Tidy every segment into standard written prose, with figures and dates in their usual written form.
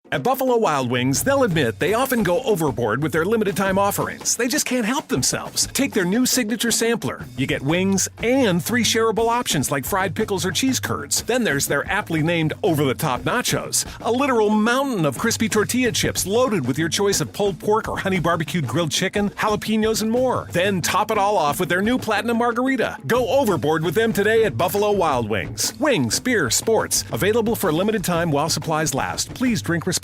At Buffalo Wild Wings, they'll admit they often go overboard with their limited-time offerings. They just can't help themselves. Take their new signature sampler. You get wings and 3 shareable options like fried pickles or cheese curds. Then there's their aptly named over-the-top nachos, a literal mountain of crispy tortilla chips loaded with your choice of pulled pork or honey barbecued grilled chicken, jalapenos, and more. Then top it all off with their new Platinum Margarita. Go overboard with them today at Buffalo Wild Wings. Wings, beer, sports. Available for a limited time while supplies last. Please drink responsibly.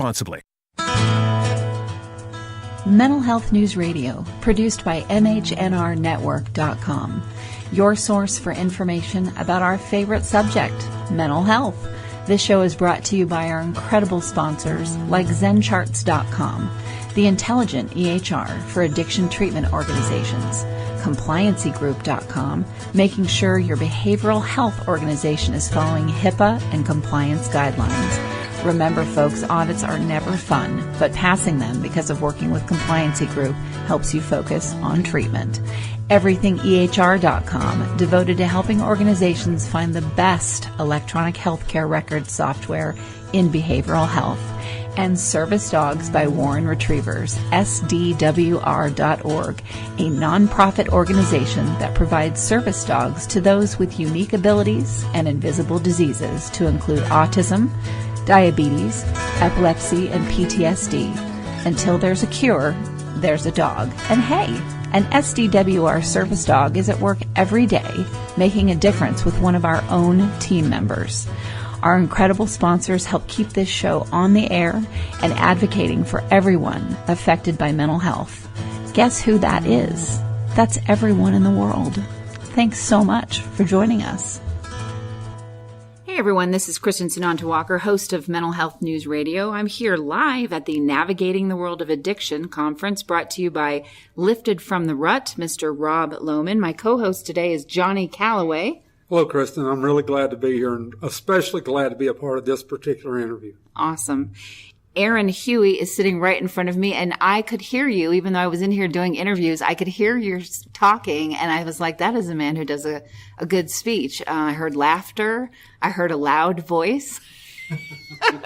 Mental Health News Radio, produced by MHNRnetwork.com. Your source for information about our favorite subject, mental health. This show is brought to you by our incredible sponsors like ZenCharts.com, the intelligent EHR for addiction treatment organizations, CompliancyGroup.com, making sure your behavioral health organization is following HIPAA and compliance guidelines. Remember, folks, audits are never fun, but passing them because of working with Compliancy Group helps you focus on treatment. EverythingEHR.com, devoted to helping organizations find the best electronic healthcare record software in behavioral health. And Service Dogs by Warren Retrievers, SDWR.org, a nonprofit organization that provides service dogs to those with unique abilities and invisible diseases to include autism, diabetes, epilepsy, and PTSD. Until there's a cure, there's a dog. And hey, an SDWR service dog is at work every day, making a difference with one of our own team members. Our incredible sponsors help keep this show on the air and advocating for everyone affected by mental health. Guess who that is? That's everyone in the world. Thanks so much for joining us. Hey everyone, this is Kristin Sunanta Walker, host of Mental Health News Radio. I'm here live at the Navigating the World of Addiction conference brought to you by Lifted from the Rut, Mr. Rob Lohman. My co-host today is Johnnie Calloway. Hello, Kristin. I'm really glad to be here and especially glad to be a part of this particular interview. Awesome. Aaron Huey is sitting right in front of me, and I could hear you, even though I was in here doing interviews. I could hear you talking, and I was like, that is a man who does a good speech. I heard laughter. I heard a loud voice.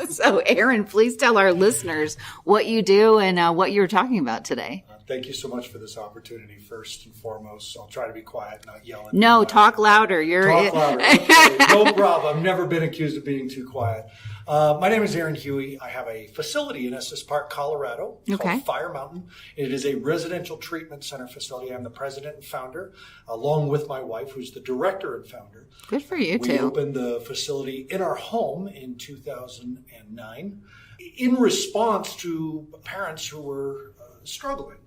So, Aaron, please tell our listeners what you do and what you were talking about today. Thank you so much for this opportunity, first and foremost. I'll try to be quiet, not yelling. No, talk louder. Talk louder. Okay. No problem. I've never been accused of being too quiet. My name is Aaron Huey. I have a facility in Estes Park, Colorado called Fire Mountain. It is a residential treatment center facility. I'm the president and founder, along with my wife, who's the director and founder. Good for you, too. We opened the facility in our home in 2009 in response to parents who were struggling.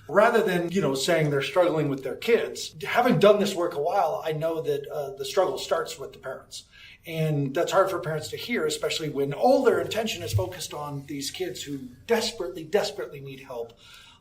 Rather than, saying they're struggling with their kids, having done this work a while, I know that the struggle starts with the parents. And that's hard for parents to hear, especially when all their attention is focused on these kids who desperately, desperately need help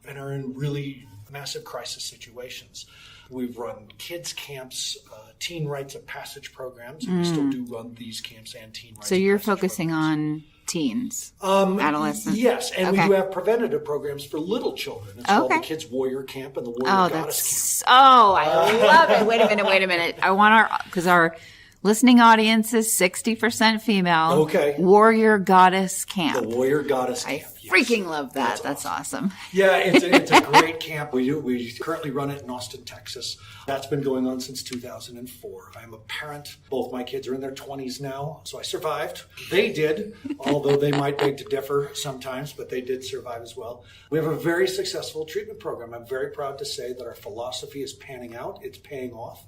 and are in really massive crisis situations. We've run kids camps, teen rites of passage programs. We still do run these camps and teen rites. So you're focusing on teens, adolescents? Yes, and we do have preventative programs for little children. It's called the Kids Warrior Camp and the Warrior Goddess Camp. I love it. Wait a minute. I want because our listening audience is 60% female. Okay. Warrior Goddess Camp. The Warrior Goddess Camp. I freaking love that. That's awesome. Yeah, it's a great camp. We currently run it in Austin, Texas. That's been going on since 2004. I'm a parent. Both my kids are in their 20s now, so I survived. They did, although they might beg to differ sometimes, but they did survive as well. We have a very successful treatment program. I'm very proud to say that our philosophy is panning out. It's paying off.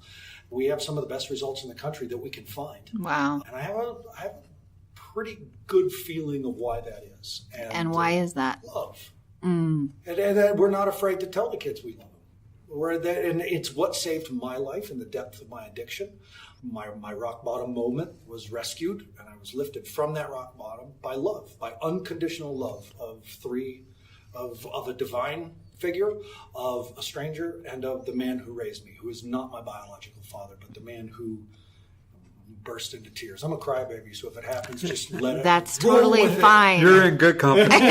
We have some of the best results in the country that we can find. Wow. And I have a pretty good feeling of why that is. And why is that? Love. And we're not afraid to tell the kids we love them. And it's what saved my life in the depth of my addiction. My rock bottom moment was rescued, and I was lifted from that rock bottom by love, by unconditional love of a divine figure, of a stranger, and of the man who raised me, who is not my biological father, but the man who burst into tears. I'm a crybaby, so if it happens, just let it. That's totally fine. You're in good company.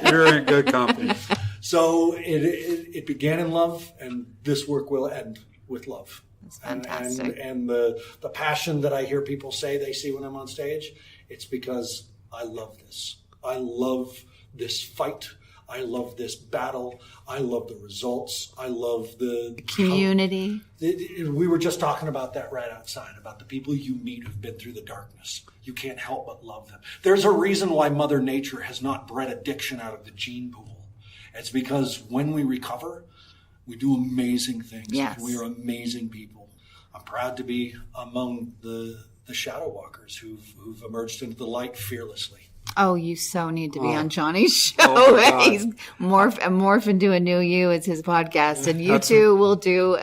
You're in good company. So it began in love, and this work will end with love. That's fantastic. And the passion that I hear people say they see when I'm on stage, it's because I love this. I love this fight. I love this battle. I love the results. I love the community. We were just talking about that right outside, about the people you meet who've been through the darkness. You can't help but love them. There's a reason why Mother Nature has not bred addiction out of the gene pool. It's because when we recover, we do amazing things. Yes. We are amazing people. I'm proud to be among the shadow walkers who've emerged into the light fearlessly. Oh, you so need to be on Johnny's show. Oh, He's morph into a new you. It's his podcast, and you two will do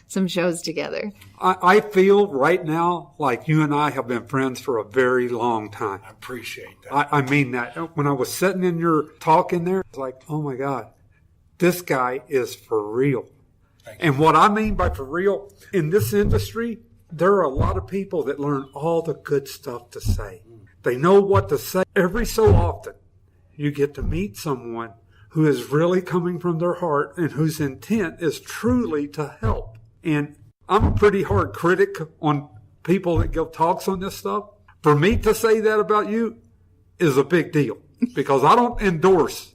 some shows together. I feel right now like you and I have been friends for a very long time. I appreciate that. I mean that. When I was sitting in your talk in there, it's like, oh my God, this guy is for real. And what I mean by for real, in this industry, there are a lot of people that learn all the good stuff to say. They know what to say. Every so often, you get to meet someone who is really coming from their heart and whose intent is truly to help. And I'm a pretty hard critic on people that give talks on this stuff. For me to say that about you is a big deal because I don't endorse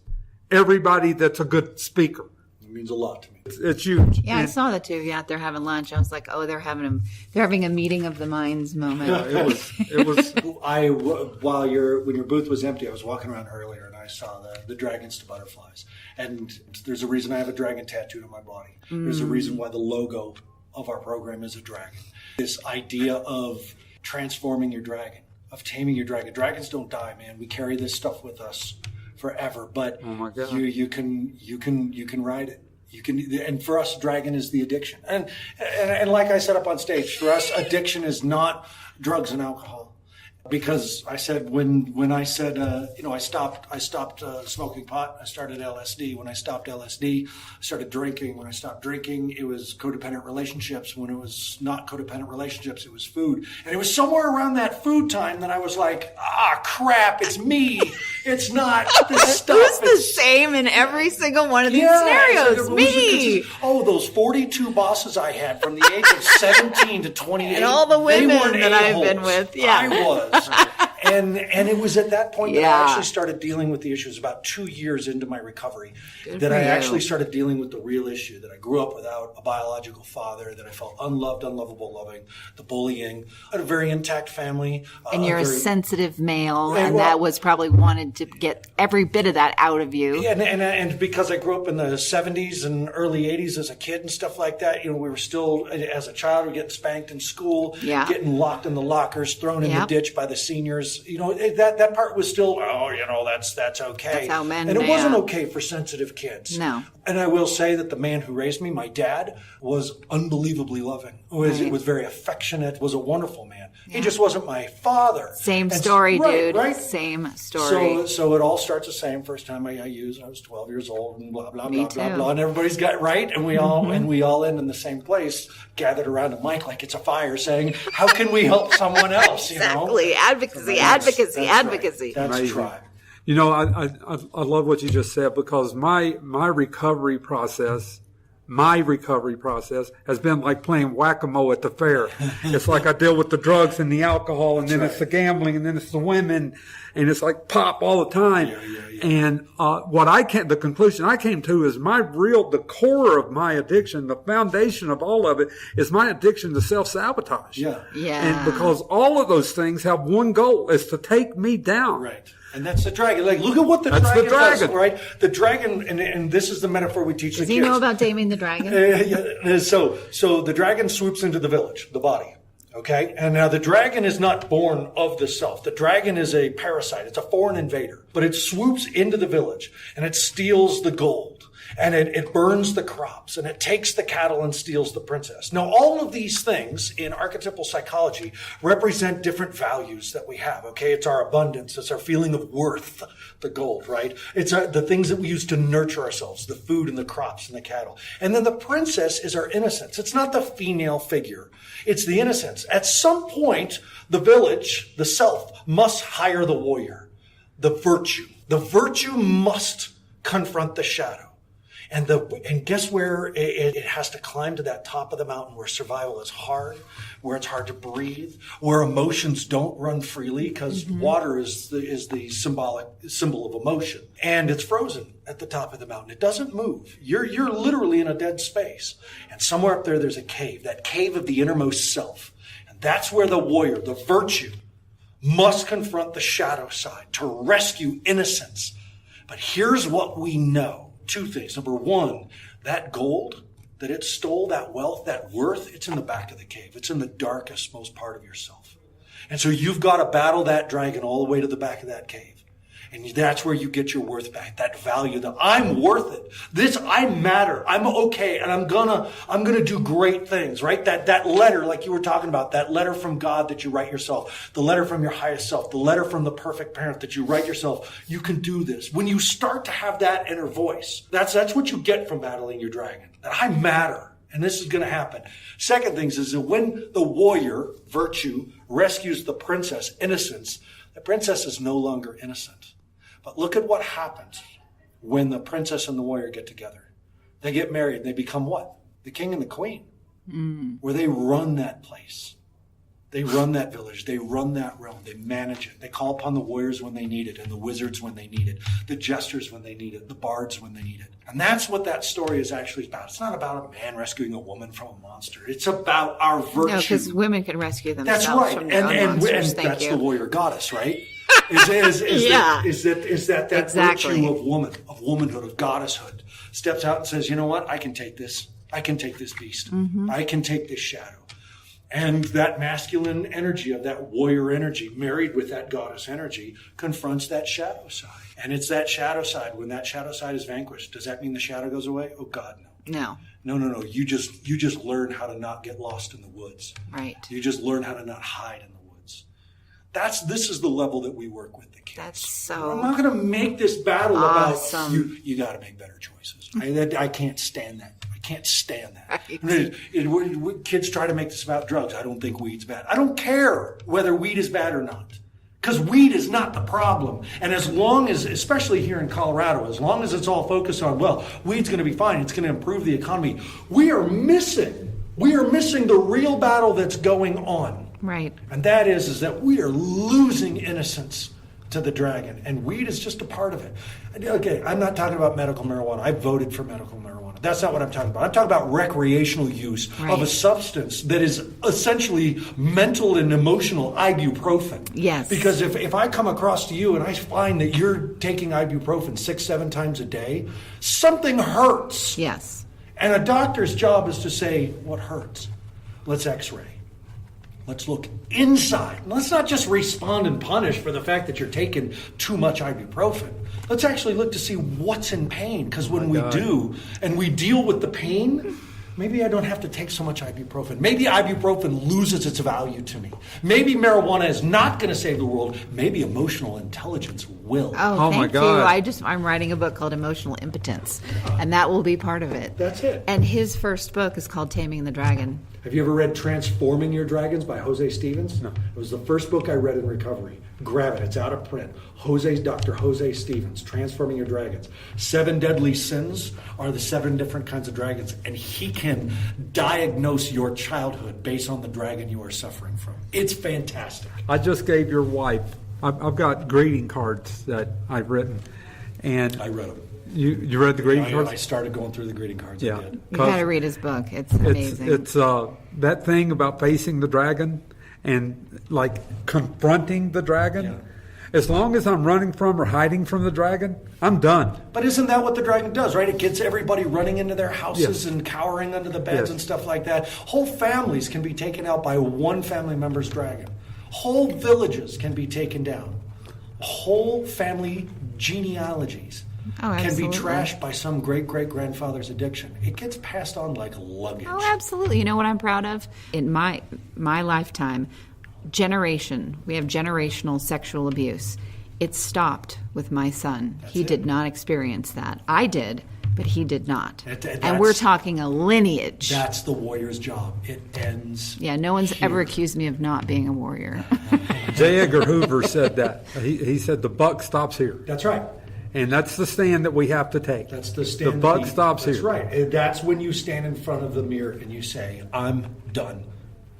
everybody that's a good speaker. It means a lot to me. It's huge. Yeah, I saw the two of you out there having lunch. I was like, oh, they're having a meeting of the minds moment. Yeah, it was. When your booth was empty, I was walking around earlier and I saw the dragons to butterflies. And there's a reason I have a dragon tattooed on my body. There's a reason why the logo of our program is a dragon. This idea of transforming your dragon, of taming your dragon. Dragons don't die, man. We carry this stuff with us forever. But oh my God. you can ride it. And for us, dragon is the addiction. And like I said up on stage, for us, addiction is not drugs and alcohol. Because I said when I said I stopped smoking pot. I started LSD. When I stopped LSD, I started drinking. When I stopped drinking, it was codependent relationships. When it was not codependent relationships, it was food. And it was somewhere around that food time that I was like, crap, it's me. It's not this stuff. It was the same in every single one of these scenarios. Me. Those 42 bosses I had from the age of 17 to 28. And all the women that I've been with. Yeah. I was. And it was at that point that I actually started dealing with the issues about 2 years into my recovery. That I actually started dealing with the real issue, that I grew up without a biological father, that I felt unloved, unlovable, loving, the bullying. I had a very intact family. And you're a sensitive male, and that was probably wanted to get every bit of that out of you. And because I grew up in the 70s and early 80s as a kid and stuff like that, we were still, as a child, we were getting spanked in school, getting locked in the lockers, thrown in the ditch by the seniors. That part was still, that's okay. That's how men. And it wasn't okay for sensitive kids. No. And I will say that the man who raised me, my dad, was unbelievably loving. It was very affectionate, was a wonderful man. Yeah. He just wasn't my father. Same story, dude. Right? Same story. So it all starts the same. First time I used, I was 12 years old, and blah, blah, blah, blah, blah. And everybody's got right, and we all end in the same place, gathered around a mic like it's a fire, saying, how can we help someone else? Exactly. Advocacy. Right. That's tribe. I love what you just said, because my recovery process has been like playing whack-a-mole at the fair. It's like I deal with the drugs and the alcohol, and then it's the gambling, and then it's the women, and it's like pop all the time. Yeah. And the conclusion I came to is the core of my addiction, the foundation of all of it, is my addiction to self-sabotage. Yeah. And because all of those things have one goal, is to take me down. Right. And that's the dragon. Like, look at what the dragon does, right? The dragon, and this is the metaphor we teach the kids. Does he know about taming the dragon? So the dragon swoops into the village, the body. Okay? And now the dragon is not born of the self. The dragon is a parasite. It's a foreign invader. But it swoops into the village, and it steals the gold. And it burns the crops, and it takes the cattle and steals the princess. Now, all of these things in archetypal psychology represent different values that we have, okay? It's our abundance. It's our feeling of worth, the gold, right? It's the things that we use to nurture ourselves, the food and the crops and the cattle. And then the princess is our innocence. It's not the female figure. It's the innocence. At some point, the village, the self, must hire the warrior, the virtue. The virtue must confront the shadow. And guess where it has to climb to that top of the mountain where survival is hard, where it's hard to breathe, where emotions don't run freely because water is the symbol of emotion. And it's frozen at the top of the mountain. It doesn't move. You're literally in a dead space. And somewhere up there's a cave, that cave of the innermost self. And that's where the warrior, the virtue, must confront the shadow side to rescue innocence. But here's what we know. Two things. Number one, that gold that it stole, that wealth, that worth, it's in the back of the cave. It's in the darkest, most part of yourself. And so you've got to battle that dragon all the way to the back of that cave. And that's where you get your worth back, that value, that I'm worth it. I matter. I'm okay. And I'm gonna do great things, right? That letter, like you were talking about, that letter from God that you write yourself, the letter from your highest self, the letter from the perfect parent that you write yourself. You can do this. When you start to have that inner voice, that's what you get from battling your dragon. That I matter. And this is going to happen. Second thing is that when the warrior, virtue, rescues the princess, innocence, the princess is no longer innocent. But look at what happens when the princess and the warrior get together. They get married. They become what? The king and the queen. Where they run that place. They run that village. They run that realm. They manage it. They call upon the warriors when they need it, and the wizards when they need it, the jesters when they need it, the bards when they need it. And that's what that story is actually about. It's not about a man rescuing a woman from a monster. It's about our virtue. No, because women can rescue themselves. That's right. From their own monsters. And that's you. the warrior goddess, right? Is that Exactly. virtue of womanhood, of goddesshood, steps out and says, you know what? I can take this. I can take this beast. I can take this shadow. And that masculine energy of that warrior energy, married with that goddess energy, confronts that shadow side. And it's that shadow side. When that shadow side is vanquished, does that mean the shadow goes away? Oh, God, no. No. You just learn how to not get lost in the woods. Right. You just learn how to not hide in the woods. This is the level that we work with the kids. That's so I'm not going to make this battle awesome. about you got to make better choices. I can't stand that. Can't stand that. Right. Kids try to make this about drugs. I don't think weed's bad. I don't care whether weed is bad or not. Because weed is not the problem. And as long as, especially here in Colorado, as long as it's all focused on, well, weed's going to be fine, it's going to improve the economy, we are missing the real battle that's going on. Right. And that is that we are losing innocence to the dragon. And weed is just a part of it. Okay, I'm not talking about medical marijuana. I voted for medical marijuana. That's not what I'm talking about. I'm talking about recreational use of a substance that is essentially mental and emotional ibuprofen. Yes. Because if I come across to you and I find that you're taking ibuprofen 6-7 times a day, something hurts. Yes. And a doctor's job is to say, what hurts? Let's x-ray. Let's look inside. Let's not just respond and punish for the fact that you're taking too much ibuprofen. Let's actually look to see what's in pain. Because when we do, and we deal with the pain, maybe I don't have to take so much ibuprofen. Maybe ibuprofen loses its value to me. Maybe marijuana is not going to save the world. Maybe emotional intelligence will. Oh, my thank God. you. I'm writing a book called Emotional Impotence, and that will be part of it. That's it. And his first book is called Taming the Dragon. Have you ever read Transforming Your Dragons by Jose Stevens? No. It was the first book I read in recovery. Grab it. It's out of print. Dr. Jose Stevens, Transforming Your Dragons. 7 deadly sins are the 7 different kinds of dragons, and he can diagnose your childhood based on the dragon you are suffering from. It's fantastic. I just gave your wife, I've got greeting cards that I've written. And I read them. You read the greeting cards? I started going through the greeting cards. Yeah. I did. You got to read his book. It's amazing. It's that thing about facing the dragon and like confronting the dragon. Yeah. As long as I'm running from or hiding from the dragon, I'm done. But isn't that what the dragon does, right? It gets everybody running into their houses Yes. and cowering under the beds Yes. and stuff like that. Whole families can be taken out by one family member's dragon. Whole villages can be taken down. Whole family genealogies can be absolutely. trashed by some great-great-grandfather's addiction. It gets passed on like luggage. Oh, absolutely. You know what I'm proud of? In my lifetime, we have generational sexual abuse. It stopped with my son. He did not experience that. I did, but he did not. And we're talking a lineage. That's the warrior's job. It ends. Yeah, no one's here. ever accused me of not being a warrior. J. Edgar Hoover said that. He said the buck stops here. That's right. And that's the stand that we have to take. That's the stand. The buck stops That's here. right. And that's when you stand in front of the mirror and you say, I'm done.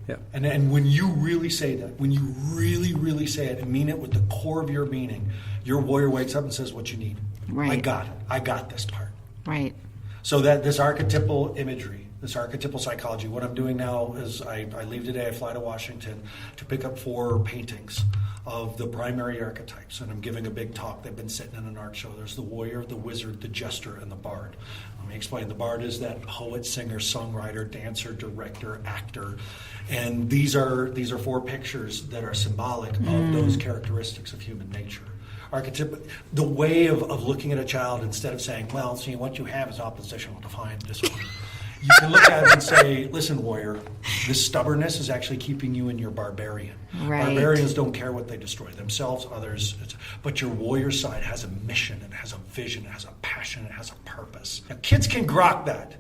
Yeah. And when you really say that, when you really, really say it and mean it with the core of your meaning, your warrior wakes up and says what you need. Right. I got it. I got this part. Right. So that this archetypal imagery, this archetypal psychology, what I'm doing now is I leave today, I fly to Washington to pick up 4 paintings of the primary archetypes, and I'm giving a big talk. They've been sitting in an art show. There's the warrior, the wizard, the jester, and the bard. Let me explain. The bard is that poet, singer, songwriter, dancer, director, actor, and these are 4 pictures that are symbolic of those characteristics of human nature. Archetype, the way of looking at a child, instead of saying, well, see, what you have is oppositional defiant disorder. You can look at it and say, listen, warrior, this stubbornness is actually keeping you in your barbarian. Right. Barbarians don't care what they destroy, themselves, others. But your warrior side has a mission, it has a vision, it has a passion, it has a purpose. Now, kids can grok that.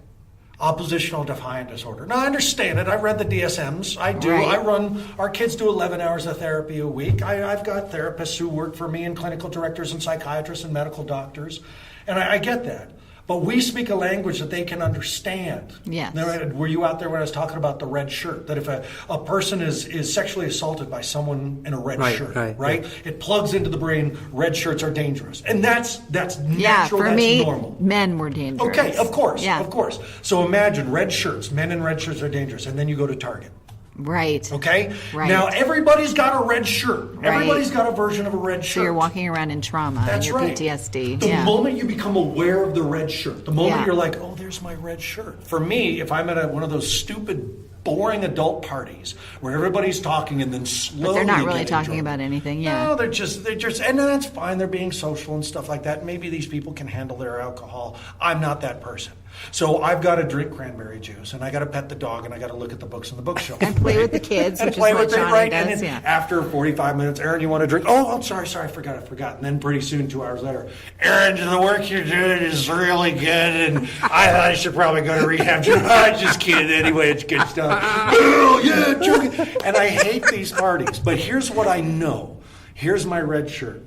Oppositional defiant disorder. Now, I understand it. I read the DSMs. I do. Right. Our kids do 11 hours of therapy a week. I've got therapists who work for me and clinical directors and psychiatrists and medical doctors. And I get that. But we speak a language that they can understand. Yes. Were you out there when I was talking about the red shirt? That if a person is sexually assaulted by someone in a red shirt, right? It plugs into the brain, red shirts are dangerous. And that's natural, for that's me, normal. men were dangerous. Okay, of course, yeah. of course. So imagine red shirts, men in red shirts are dangerous. And then you go to Target. Right. Okay? Right. Now, everybody's got a red shirt. Right. Everybody's got a version of a red shirt. So you're walking around in trauma That's and your right. PTSD. The yeah. moment you become aware of the red shirt, the moment Yeah. you're like, oh, there's my red shirt. For me, if I'm at one of those stupid, boring adult parties where everybody's talking and then slowly But they're not really getting talking drunk. about anything, yeah. No, they're just, and that's fine. They're being social and stuff like that. Maybe these people can handle their alcohol. I'm not that person. So I've got to drink cranberry juice, and I got to pet the dog, and I got to look at the books on the bookshelf. And play with the kids, and which play is what with them, Johnnie right? does, And then yeah. after 45 minutes, Aaron, you want to drink? Oh, I'm sorry, I forgot. And then pretty soon, 2 hours later, Aaron, the work you're doing is really good, and I thought I should probably go to rehab. I just kidding. Anyway, it's good stuff. Oh, yeah, joking. And I hate these parties. But here's what I know. Here's my red shirt.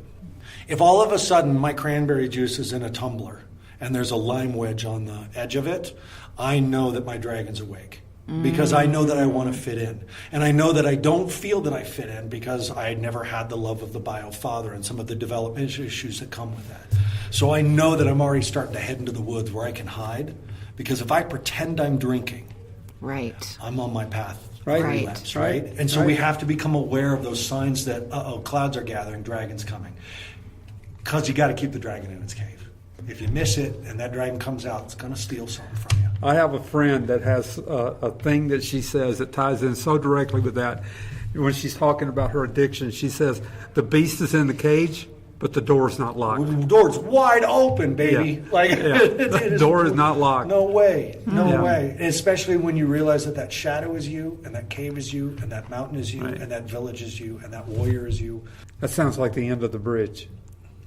If all of a sudden my cranberry juice is in a tumbler and there's a lime wedge on the edge of it, I know that my dragon's awake. Because I know that I want to fit in. And I know that I don't feel that I fit in because I never had the love of the bio father and some of the development issues that come with that. So I know that I'm already starting to head into the woods where I can hide. Because if I pretend I'm drinking, Right. I'm on my path. Right. Relapse, right? And so we have to become aware of those signs that, clouds are gathering, dragon's coming. Because you got to keep the dragon in its cave. If you miss it and that dragon comes out, it's going to steal something from you. I have a friend that has a thing that she says that ties in so directly with that. When she's talking about her addiction, she says, the beast is in the cage, but the door is not locked. The door's wide open, baby. Yeah. Like The door is not locked. No way. No Yeah. way. And especially when you realize that shadow is you, and that cave is you, and that mountain is you, Right. and that village is you, and that warrior is you. That sounds like the end of the bridge.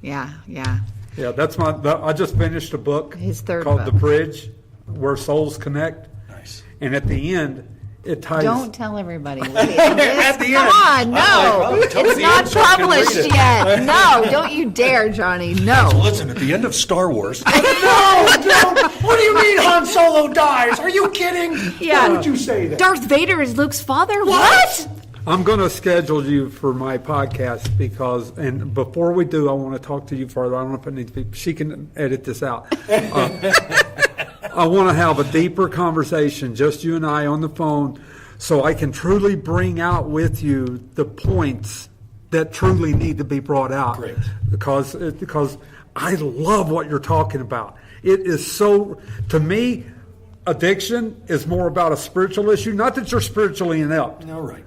Yeah, yeah. Yeah, I just finished a book His third called book. The Bridge, Where Souls Connect. Nice. And at the end, it ties... Don't tell everybody. At the Come end. on, no. I'm like, tell me It's the not end so I can read published it. yet. No, don't you dare, Johnnie. No. Listen, at the end of Star Wars. No! What do you mean Han Solo dies? Are you kidding? Yeah. Why would you say that? Darth Vader is Luke's father? What? I'm going to schedule you for my podcast because, and before we do, I want to talk to you further. I don't know if it needs to be, she can edit this out. I want to have a deeper conversation, just you and I on the phone, so I can truly bring out with you the points that truly need to be brought out. Great. Because I love what you're talking about. It is so, to me, addiction is more about a spiritual issue. Not that you're spiritually inept. No, right.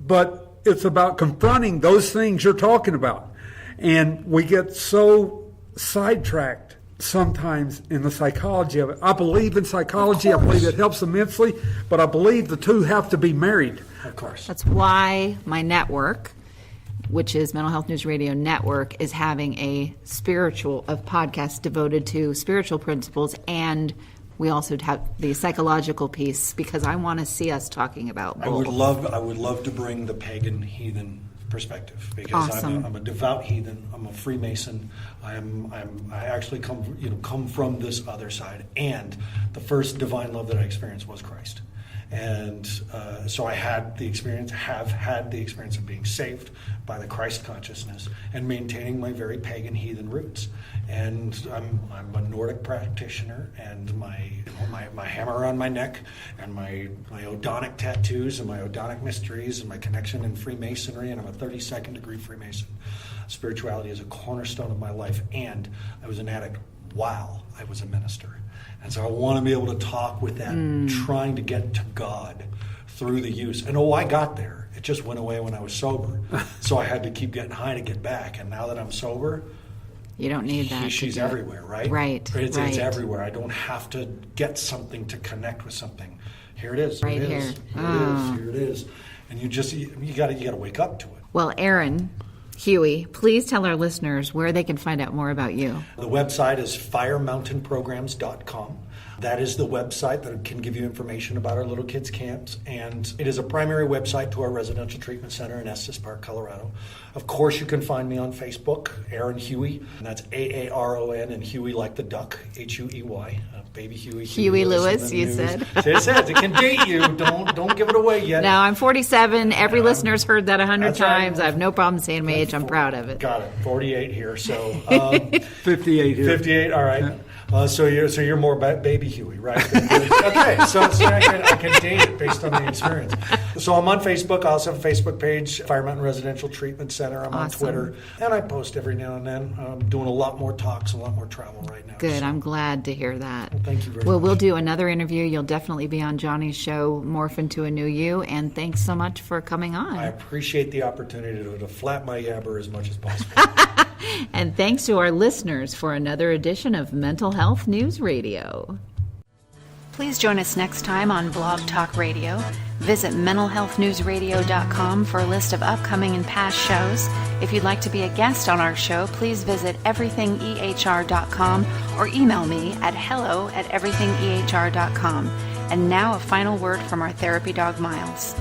But it's about confronting those things you're talking about. And we get so sidetracked sometimes in the psychology of it. I believe in psychology. I believe it helps immensely. But I believe the two have to be married. Of course. That's why my network, which is Mental Health News Radio Network, is having a podcast devoted to spiritual principles, and we also have the psychological piece because I want to see us talking about both. I would love to bring the pagan heathen perspective, because Awesome. I'm a devout heathen. I'm a Freemason. I actually come from this other side, and the first divine love that I experienced was Christ. And so I have had the experience of being saved by the Christ consciousness and maintaining my very pagan heathen roots. And I'm a Nordic practitioner, and my hammer around my neck, and my Odonic tattoos, and my Odonic mysteries, and my connection in Freemasonry, and I'm a 32nd degree Freemason. Spirituality is a cornerstone of my life, and I was an addict while I was a minister. And so I want to be able to talk with that, trying to get to God through the use. And I got there. It just went away when I was sober. So I had to keep getting high to get back. And now that I'm sober, You don't need that. she's everywhere, right? Right, It's right. everywhere. I don't have to get something to connect with something. Here it is. Right here it here. is. Here it is. And you got to wake up to it. Well, Aaron, Huey, please tell our listeners where they can find out more about you. The website is firemountainprograms.com. That is the website that can give you information about our little kids' camps, and it is a primary website to our residential treatment center in Estes Park, Colorado. Of course, you can find me on Facebook, Aaron Huey, and that's Aaron, and Huey like the duck, Huey, baby Huey. Huey Lewis, in the you news. said. It says it can date you. Don't give it away yet. Now, I'm 47. Every listener's heard that 100 That's right. times. I have no problem saying my age. I'm proud of it. Got it. 48 here, so 58 here. 58. All right. So you're more baby Huey, right? Okay, so I can date it based on the experience. So I'm on Facebook. I also have a Facebook page, Fire Mountain Residential Treatment Center. I'm on Awesome. Twitter, and I post every now and then. I'm doing a lot more talks, a lot more travel right now. Good. So I'm glad to hear that. thank you very Well, much. we'll do another interview. You'll definitely be on Johnny's show, Morph Into a New You. And thanks so much for coming on. I appreciate the opportunity to flap my yabber as much as possible. And thanks to our listeners for another edition of Mental Health News Radio. Please join us next time on Blog Talk Radio. Visit mentalhealthnewsradio.com for a list of upcoming and past shows. If you'd like to be a guest on our show, please visit everythingehr.com or email me at hello@everythingehr.com. And now a final word from our therapy dog, Miles.